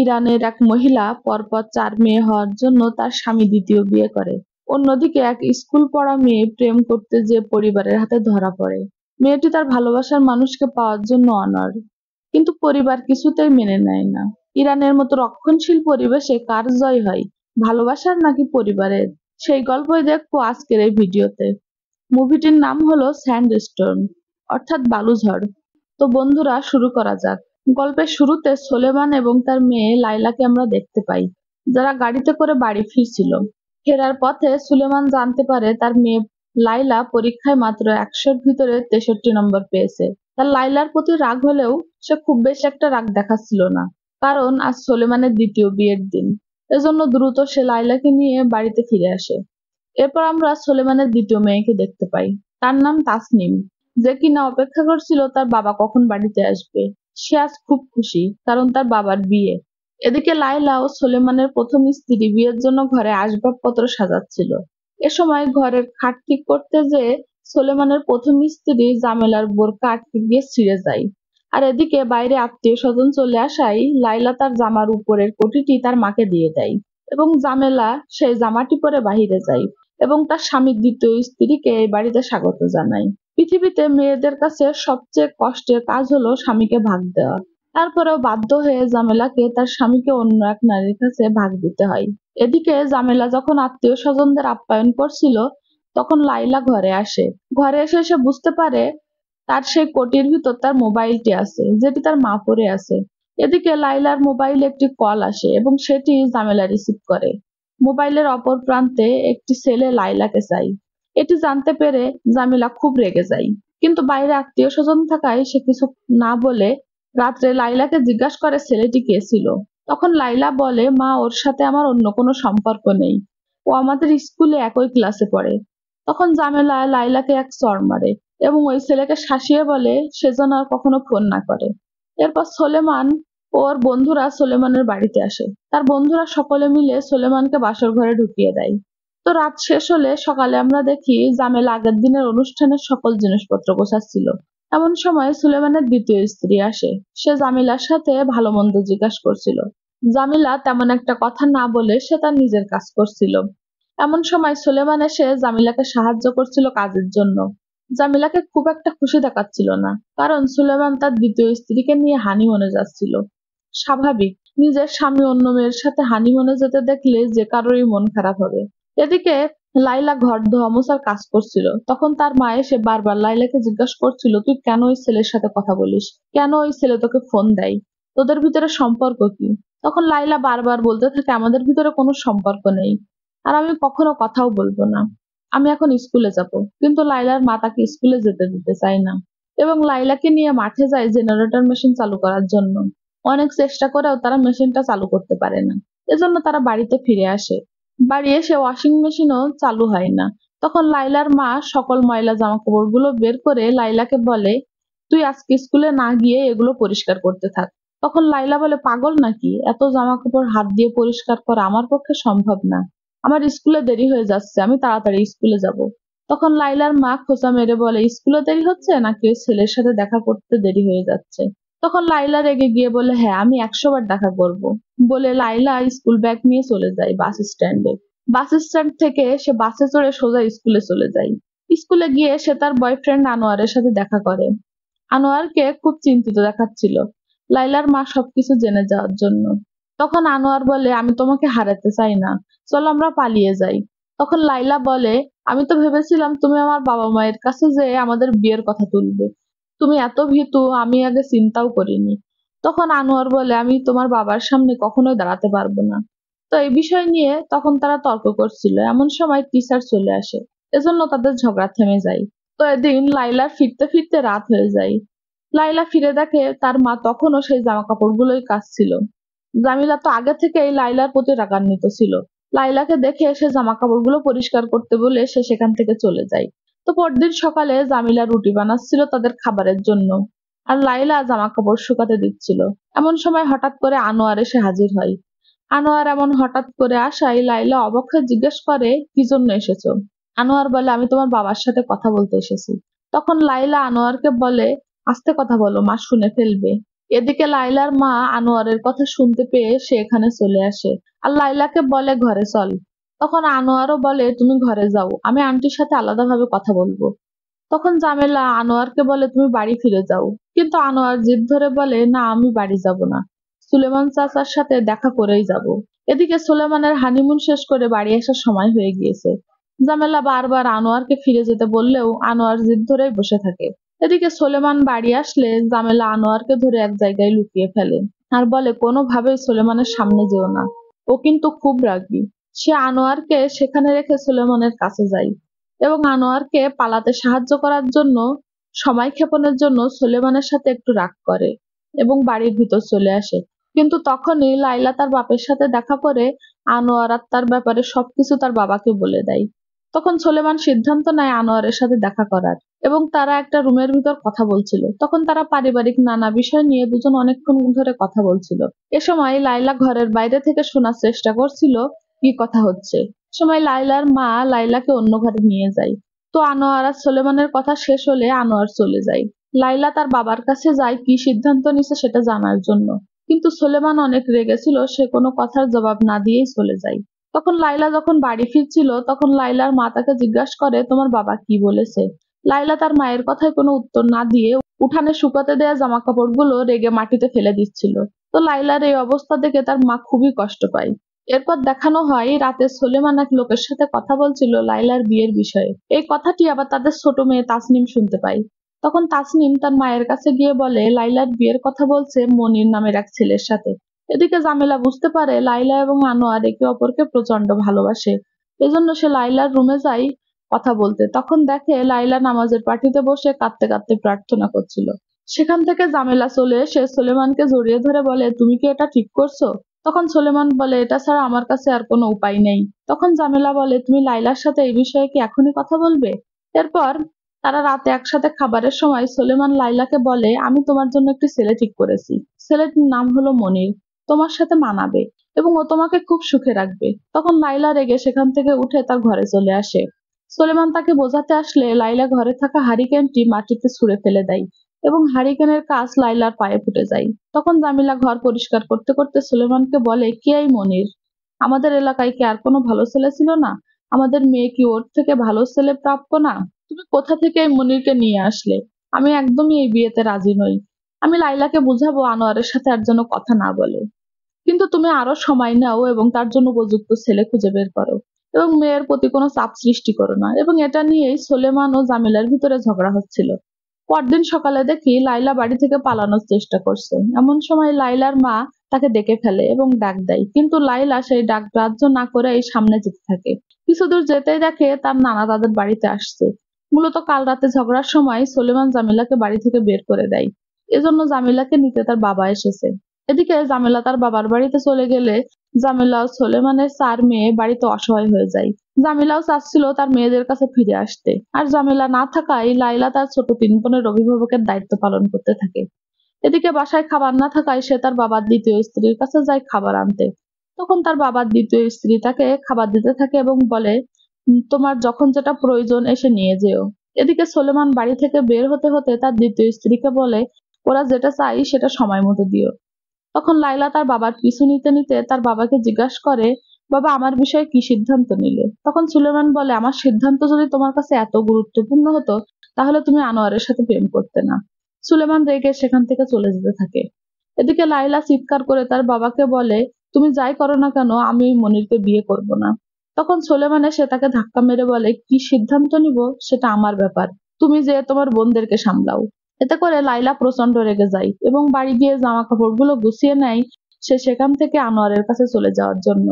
ইরানের এক মহিলা পরপর 4 মেয়ে হওয়ার জন্য তার স্বামী দ্বিতীয় বিয়ে করে। অন্যদিকে এক স্কুল পড়া মেয়ে প্রেম করতে যেয়ে পরিবারের হাতে ধরা পড়ে। মেয়েটি তার ভালোবাসার মানুষকে পাওয়ার জন্য অনড়, কিন্তু পরিবার কিছুতেই মেনে নেয় না। ইরানের মতো রক্ষণশীল পরিবেশে কার জয় হয়, ভালোবাসার নাকি পরিবারের? সেই গল্পই দেখবো আজকের এই ভিডিওতে। মুভিটির নাম হলো স্যান্ডস্টোর্ম, অর্থাৎ বালুঝড়। তো বন্ধুরা, শুরু করা যাক। গল্পের শুরুতে সোলেমান এবং তার মেয়ে লাইলাকে আমরা দেখতে পাই, যারা গাড়িতে করে বাড়ি ফিরছিল। ফেরার পথে সুলেমান জানতে পারে তার মেয়ে লাইলা পরীক্ষায় মাত্র 100-র ভিতরে 63 নম্বর পেয়েছে। তার লাইলার প্রতি রাগ হলেও সে খুব বেশি একটা রাগ দেখাচ্ছিল না, কারণ আজ সোলেমানের দ্বিতীয় বিয়ের দিন। এজন্য দ্রুত সে লাইলাকে নিয়ে বাড়িতে ফিরে আসে। এরপর আমরা সোলেমানের দ্বিতীয় মেয়েকে দেখতে পাই। তার নাম তাসনিম, যে কিনা অপেক্ষা করছিল তার বাবা কখন বাড়িতে আসবে। সে আজ খুব খুশি, কারণ তার বাবার বিয়ে। এদিকে লায়লা ও সোলেমানের প্রথম স্ত্রী বিয়ের জন্য ঘরে আসবাবপত্র সাজাচ্ছিল। এ সময় ঘরের খাট ঠিক করতে যেয়ে সোলেমানের প্রথম স্ত্রী জামেলার বোরকা আটকে গিয়ে ছিঁড়ে যায়। আর এদিকে বাইরে আত্মীয় স্বজন চলে আসায় লায়লা তার জামার উপরের কোটিটি তার মাকে দিয়ে দেয়, এবং জামেলা সেই জামাটি পরে বাহিরে যায় এবং তার স্বামীর দ্বিতীয় স্ত্রীকে এই বাড়িতে স্বাগত জানায়। পৃথিবীতে মেয়েদের কাছে সবচেয়ে কষ্টের কাজ হলো স্বামীকে ভাগ দেওয়া। তারপরেও বাধ্য হয়ে জামেলাকে তার স্বামীকে অন্য এক নারীর কাছে ভাগ দিতে হয়। এদিকে জামেলা যখন আত্মীয় স্বজনদের আপ্যায়ন করছিল, তখন লাইলা ঘরে আসে। ঘরে এসে সে বুঝতে পারে তার সেই কোটির ভিতর তার মোবাইলটি আছে, যেটি তার মা পরে আছে। এদিকে লাইলার মোবাইলে একটি কল আসে এবং সেটি জামেলা রিসিভ করে। মোবাইলের অপর প্রান্তে একটি ছেলে লাইলাকে চাই। এটি জানতে পেরে জামিলা খুব রেগে যায়, কিন্তু বাইরে আত্মীয় স্বজন থাকায় সে কিছু না বলে রাত্রে লাইলাকে জিজ্ঞাসা করে ছেলেটি কে ছিল। তখন লাইলা বলে, মা, ওর সাথে আমার অন্য কোনো সম্পর্ক নেই, ও আমাদের স্কুলে একই ক্লাসে পড়ে। তখন জামেলা লাইলাকে এক চড় মারে এবং ওই ছেলেকে শাসিয়ে বলে সে যেন আর কখনো ফোন না করে। এরপর সোলেমান ও ওর বন্ধুরা সোলেমানের বাড়িতে আসে। তার বন্ধুরা সকলে মিলে সোলেমানকে বাসর ঘরে ঢুকিয়ে দেয়। তো রাত শেষ হলে সকালে আমরা দেখি জামেলা আগের দিনের অনুষ্ঠানের সকল জিনিসপত্র গোছাচ্ছিল। এমন সময় সুলেমানের দ্বিতীয় স্ত্রী আসে। সে জামিলার সাথে ভালো মন্দ জিজ্ঞাসা করছিল। জামিলা তেমন একটা কথা না বলে সে তার নিজের কাজ করছিল। এমন সময় সুলেমান এসে জামিলাকে সাহায্য করছিল কাজের জন্য। জামিলাকে খুব একটা খুশি দেখাচ্ছিল না, কারণ সুলেমান তার দ্বিতীয় স্ত্রীকে নিয়ে হানিমুনে যাচ্ছিল। স্বাভাবিক, নিজের স্বামী অন্য মেয়ের সাথে হানিমুনে যেতে দেখলে যে কারোরই মন খারাপ হবে। এদিকে লাইলা ঘর ধোয়া মোছার কাজ করছিল। তখন তার মা এসে বারবার লাইলাকে জিজ্ঞাসা করছিল, তুই কেন ওই ছেলের সাথে কথা বলিস, কেন ওই ছেলে তোকে ফোন দেয়, তোদের ভিতরে সম্পর্ক কি? তখন লাইলা বারবার বলতে থাকে, আমাদের ভিতরে কোনো সম্পর্ক নেই, আর আমি কখনো কথাও বলবো না, আমি এখন স্কুলে যাব। কিন্তু লাইলার মা তাকে স্কুলে যেতে দিতে চায় না এবং লাইলাকে নিয়ে মাঠে যায় জেনারেটর মেশিন চালু করার জন্য। অনেক চেষ্টা করেও তারা মেশিনটা চালু করতে পারে না। এজন্য তারা বাড়িতে ফিরে আসে। বাড়ি এসে ওয়াশিং মেশিনও চালু হয় না। তখন লাইলার মা সকল ময়লা জামা কাপড়গুলো বের করে লাইলাকে বলে, তুই আজকে স্কুলে না গিয়ে এগুলো পরিষ্কার করতে থাক। তখন লাইলা বলে, পাগল নাকি, এত জামা কাপড় হাত দিয়ে পরিষ্কার করা আমার পক্ষে সম্ভব না, আমার স্কুলে দেরি হয়ে যাচ্ছে, আমি তাড়াতাড়ি স্কুলে যাব। তখন লাইলার মা খোঁচা মেরে বলে, স্কুলে দেরি হচ্ছে নাকি ওই ছেলের সাথে দেখা করতে দেরি হয়ে যাচ্ছে? তখন লাইলা রেগে গিয়ে বলে, হ্যাঁ, আমি 100 বার দেখা করব। বলে লাইলা স্কুল ব্যাগ নিয়ে চলে যায় বাস স্ট্যান্ডে। বাস স্ট্যান্ড থেকে সে বাসে চড়ে সোজা স্কুলে চলে যায়। স্কুলে গিয়ে সে তার বয়ফ্রেন্ড আনোয়ারের সাথে দেখা করে। আনোয়ারকে খুব চিন্তিত দেখাচ্ছিল লাইলার মা সবকিছু জেনে যাওয়ার জন্য। তখন আনোয়ার বলে, আমি তোমাকে হারাতে চাই না, চলো আমরা পালিয়ে যাই। তখন লাইলা বলে, আমি তো ভেবেছিলাম তুমি আমার বাবা মায়ের কাছে যেয়ে আমাদের বিয়ের কথা তুলবে, তুমি এত ভীতু আমি আগে চিন্তাও করিনি। তখন আনোয়ার বলে, আমি তোমার বাবার সামনে কখনোই দাঁড়াতে পারবো না। তো এই বিষয় নিয়ে তখন তারা তর্ক করছিল। এমন সময় টিচার চলে আসে, এজন্য তাদের ঝগড়া থেমে যায়। তো এদিন লাইলার ফিরতে ফিরতে রাত হয়ে যায়। লাইলা ফিরে দেখে তার মা তখনও সেই জামা কাপড়গুলোই কাচছিল। জামিলা তো আগে থেকেই লাইলার প্রতি রাগান্বিত ছিল। লাইলাকে দেখে সে জামা কাপড়গুলো পরিষ্কার করতে বলে সে সেখান থেকে চলে যায়। তো পরদিন সকালে জামিলা রুটি বানাচ্ছিল তাদের খাবারের জন্য, আর লাইলা জামা কাপড় শুকাতে দিচ্ছিল। এমন সময় হঠাৎ করে আনোয়ার এসে হাজির হয়। আনোয়ার এমন হঠাৎ করে আসায় লাইলা অবাক হয়ে জিজ্ঞেস করে, কি জন্য এসেছো? আনোয়ার বলে, আমি তোমার বাবার সাথে কথা বলতে এসেছি। তখন লাইলা আনোয়ারকে বলে, আস্তে কথা বলো, মা শুনে ফেলবে। এদিকে লাইলার মা আনোয়ারের কথা শুনতে পেয়ে সে এখানে চলে আসে আর লাইলাকে বলে ঘরে চল। তখন আনোয়ারও বলে তুমি ঘরে যাও, আমি আন্টির সাথে আলাদাভাবে কথা বলবো। তখন জামেলা আনোয়ারকে বলে তুমি বাড়ি ফিরে যাও, কিন্তু আনোয়ার জিদ ধরে বলে না আমি বাড়ি যাব না, সুলেমান চাচার সাথে দেখা করেই যাব। এদিকে সুলেমানের হানিমুন শেষ করে বাড়ি আসার সময় হয়ে গিয়েছে। জামেলা বারবার আনোয়ারকে ফিরে যেতে বললেও আনোয়ার জিদ ধরেই বসে থাকে। এদিকে সুলেমান বাড়ি আসলে জামেলা আনোয়ারকে ধরে এক জায়গায় লুকিয়ে ফেলে আর বলে কোনোভাবেই সুলেমানের সামনে যেও না, ও কিন্তু খুব রাগী। সে আনোয়ারকে সেখানে রেখে সুলেমানের কাছে যায় এবং আনোয়ারকে পালাতে সাহায্য করার জন্য সময় ক্ষেপণের জন্য সুলেমানের সাথে একটু রাগ করে এবং বাড়ির ভিতর চলে আসে। কিন্তু তখনই লাইলা তার বাপের সাথে দেখা করে আনোয়ার আর তার ব্যাপারে সবকিছু তার বাবাকে বলে দেয়। তখন সুলেমান সিদ্ধান্ত নেয় আনোয়ারের সাথে দেখা করার এবং তারা একটা রুমের ভিতর কথা বলছিল। তখন তারা পারিবারিক নানা বিষয় নিয়ে দুজন অনেকক্ষণ ধরে কথা বলছিল। এ সময় লাইলা ঘরের বাইরে থেকে শোনার চেষ্টা করছিল কি কথা হচ্ছে। সময় লাইলার মা লাইলাকে অন্য ঘরে নিয়ে যায়। তো আনোয়ার আর সুলেমানের কথা শেষ হলে আনোয়ার চলে যায়। লাইলা তার বাবার কাছে যায় কি সিদ্ধান্ত নিছে সেটা জানার জন্য, কিন্তু সুলেমান অনেক রেগেছিল, সে কোনো কথার জবাব না দিয়েই চলে যায়। তখন লাইলা যখন বাড়ি ফিরছিল তখন লাইলার মা তাকে জিজ্ঞাসা করে তোমার বাবা কি বলেছে। লাইলা তার মায়ের কথায় কোনো উত্তর না দিয়ে উঠানে শুকাতে দেয়া জামা কাপড়গুলো রেগে মাটিতে ফেলে দিচ্ছিল। তো লাইলার এই অবস্থা দেখে তার মা খুবই কষ্ট পায়। এরপর দেখানো হয় রাতে সুলেমান এক লোকের সাথে কথা বলছিল লাইলার বিয়ের বিষয়ে। এই কথাটি আবার তাদের ছোট মেয়ে তাসনিম শুনতে পায়। তখন তাসনিম তার মায়ের কাছে গিয়ে বলে লাইলার বিয়ের কথা বলছে মনির নামের এক ছেলের সাথে। এদিকে জামেলা বুঝতে পারে লাইলা এবং আনোয়ার একে অপরকে প্রচন্ড ভালোবাসে, এজন্য সে লাইলার রুমে যায় কথা বলতে। তখন দেখে লাইলা নামাজের পার্টিতে বসে কাঁদতে কাঁদতে প্রার্থনা করছিল। সেখান থেকে জামেলা চলে এসে সুলেমানকে জড়িয়ে ধরে বলে তুমি কি এটা ঠিক করছো। তখন সুলেমান বলে এটা ছাড়া আমার কাছে আর কোনো উপায় নেই। তখন জামেলা বলে তুমি লাইলার সাথে এই বিষয়ে কি এখনই কথা বলবে। এরপর তারা রাতে একসাথে খাবারের সময় সুলেমান লাইলাকে বলে আমি তোমার জন্য একটি ছেলে ঠিক করেছি, ছেলেটির নাম হলো মনির, তোমার সাথে মানাবে এবং ও তোমাকে খুব সুখে রাখবে। তখন লাইলা রেগে সেখান থেকে উঠে তার ঘরে চলে আসে। সুলেমান তাকে বোঝাতে আসলে লাইলা ঘরে থাকা হারিকেনটি মাটিতে ছুঁড়ে ফেলে দেয় এবং হারিকেনের কাঁচ লাইলার পায়ে ফুটে যায়। তখন জামিলা ঘর পরিষ্কার করতে করতে সুলেমানকে বলে কে এই মনির, আমাদের এলাকায় কি আর কোনো ভালো ছেলে ছিল না, আমাদের মেয়ে কি ওর থেকে ভালো ছেলে প্রাপ্য না, তুমি কোথা থেকে এই মনিরকে নিয়ে আসলে, আমি একদমই এই বিয়েতে রাজি নই। আমি লাইলাকে বুঝাবো আনোয়ারের সাথে আর যেন কথা না বলে, কিন্তু তুমি আরো সময় নাও এবং তার জন্য উপযুক্ত ছেলে খুঁজে বের করো এবং মেয়ের প্রতি কোনো চাপ সৃষ্টি করো না। এবং এটা নিয়েই সুলেমান ও জামিলার ভিতরে ঝগড়া হচ্ছিল। পরদিন সকালে দেখি লাইলা বাড়ি থেকে পালানোর চেষ্টা করছে। এমন সময় লাইলার মা তাকে ডেকে ফেলে এবং ডাক দেয়, কিন্তু লাইলা সেই ডাক গ্রাহ্য না করে এই সামনে যেতে থাকে। কিছু দূর যেতেই দেখে তার নানা তাদের বাড়িতে আসছে। মূলত কাল রাতে ঝগড়ার সময় সুলেমান জামিলাকে বাড়ি থেকে বের করে দেয়, এজন্য জামিলাকে নিতে তার বাবা এসেছে। এদিকে জামিলা তার বাবার বাড়িতে চলে গেলে জামিলা ও সুলেমানের 4 মেয়ে বাড়িতে অসহায় হয়ে যায়। জামিলাও চাচ্ছিল তার মেয়েদের কাছে ফিরে আসতে, আর জামিলা না থাকায় লাইলা তার ছোট 3 বোনের অভিভাবকের দায়িত্ব পালন করতে থাকে। এদিকে বাসায় খাবার না থাকায় সে তার বাবার দ্বিতীয় স্ত্রীর কাছে যায় খাবার আনতে। তখন তার বাবার দ্বিতীয় স্ত্রী তাকে খাবার দিতে থাকে এবং বলে তোমার যখন যেটা প্রয়োজন এসে নিয়ে যেও। এদিকে সুলেমান বাড়ি থেকে বের হতে হতে তার দ্বিতীয় স্ত্রীকে বলে ওরা যেটা চাই সেটা সময় মতো দিও। তখন লাইলা তার বাবার পিছু নিতে নিতে তার বাবাকে জিজ্ঞাসা করে বাবা আমার বিষয়ে কি সিদ্ধান্ত নিলে। তখন সুলেমান বলে আমার সিদ্ধান্ত যদি তোমার কাছে এত গুরুত্বপূর্ণ হতো তাহলে তুমি আনোয়ারের সাথে প্রেম করতে না। সুলেমান রেগে সেখান থেকে চলে যেতে থাকে। এদিকে লাইলা চিৎকার করে তার বাবাকে বলে তুমি যাই করো না কেন আমি ওই মনিরকে বিয়ে করব না। তখন সুলেমান এসে তাকে ধাক্কা মেরে বলে কি সিদ্ধান্ত নিব সেটা আমার ব্যাপার, তুমি যে তোমার বোনদেরকে সামলাও। এতে করে লাইলা প্রচন্ড রেগে যায় এবং বাড়ি গিয়ে জামা কাপড়গুলো গুছিয়ে নেয় সে সেখান থেকে আনোয়ারের কাছে চলে যাওয়ার জন্য,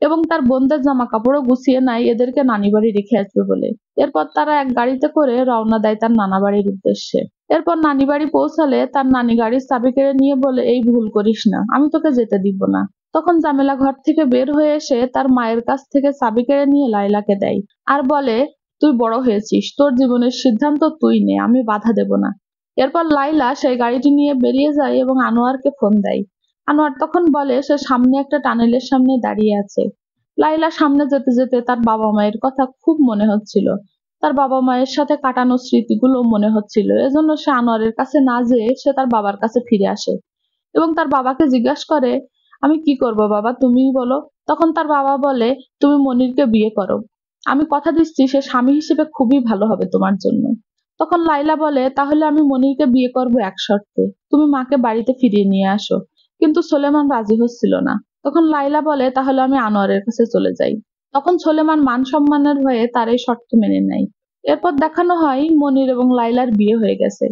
এবং তার বোনদের জামা কাপড়ও গুছিয়ে নেয় এদেরকে নানি বাড়ি রেখে আসবে বলে। এরপর তারা এক গাড়িতে করে রওনা দেয় তার নানা বাড়ির উদ্দেশ্যে। এরপর নানি বাড়ি পৌঁছালে তার নানি গাড়ির চাবি কেড়ে নিয়ে বলে এই ভুল করিস না, আমি তোকে যেতে দিব না। তখন জামেলা ঘর থেকে বের হয়ে এসে তার মায়ের কাছ থেকে চাবি কেড়ে নিয়ে লাইলাকে দেয় আর বলে তুই বড় হয়েছিস, তোর জীবনের সিদ্ধান্ত তুই নে, আমি বাধা দেব না। এরপর লাইলা সেই গাড়িটি নিয়ে বেরিয়ে যায় এবং আনোয়ারকে ফোন দেয়। আনোয়ার তখন বলে সে সামনে একটা টানেলের সামনে দাঁড়িয়ে আছে। লাইলা সামনে যেতে যেতে তার বাবা মায়ের কথা খুব মনে হচ্ছিল। তার বাবা মায়ের সাথে কাটানো স্মৃতিগুলো মনে হচ্ছিল। এজন্য সে আনোয়ারের কাছে না যেয়ে সে তার বাবার কাছে ফিরে আসে এবং তার বাবাকে জিজ্ঞাসা করে, আমি কি করব বাবা, তুমিই বলো। তখন তার বাবা বলে, তুমি মনিরকে বিয়ে করো, আমি কথা দিচ্ছি সে স্বামী হিসেবে খুবই ভালো হবে তোমার জন্য। তখন লাইলা বলে, তাহলে আমি মনিরকে বিয়ে করব এক শর্তে, তুমি মাকে বাড়িতে ফিরিয়ে নিয়ে আসো। কিন্তু সোলেমান রাজি হচ্ছিল না। তখন লাইলা বলে, তাহলে আমি আনোয়ারের কাছে চলে যাই। তখন সোলেমান মান সম্মানের ভয়ে তার এই শর্ত মেনে নেয়। এরপর দেখানো হয় মনির এবং লাইলার বিয়ে হয়ে গেছে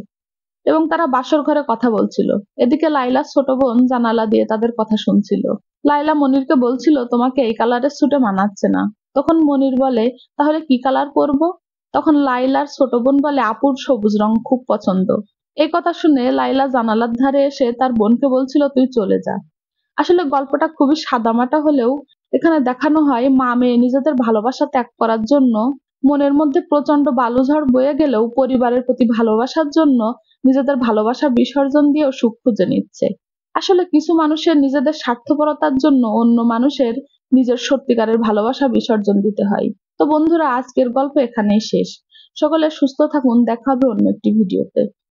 এবং তারা বাসর ঘরে কথা বলছিল। এদিকে লাইলার ছোট বোন জানালা দিয়ে তাদের কথা শুনছিল। লাইলা মনিরকে বলছিল, তোমাকে এই কালারের স্যুটে মানাচ্ছে না। তখন মনির বলে, তাহলে কি কালার পরবো? তখন লাইলার ছোট বোন বলে, আপুর সবুজ রং খুব পছন্দ। এই কথা শুনে লাইলা জানালার ধারে এসে তার বোনকে বলছিল, তুই চলে যা। আসলে গল্পটা খুবই সাদামাটা হলেও এখানে দেখানো হয় মা মেয়ে নিজেদের ভালোবাসা ত্যাগ করার জন্য মনের মধ্যে প্রচন্ড বালুঝড় বয়ে গেলেও পরিবারের প্রতি ভালোবাসার জন্য নিজেদের ভালোবাসা বিসর্জন দিয়েও সুখ খুঁজে নিচ্ছে। আসলে কিছু মানুষের নিজেদের স্বার্থপরতার জন্য অন্য মানুষের নিজের সত্যিকারের ভালোবাসা বিসর্জন দিতে হয়। তো বন্ধুরা, আজকের গল্প এখানেই শেষ। সকলে সুস্থ থাকুন, দেখা হবে অন্য একটি ভিডিওতে।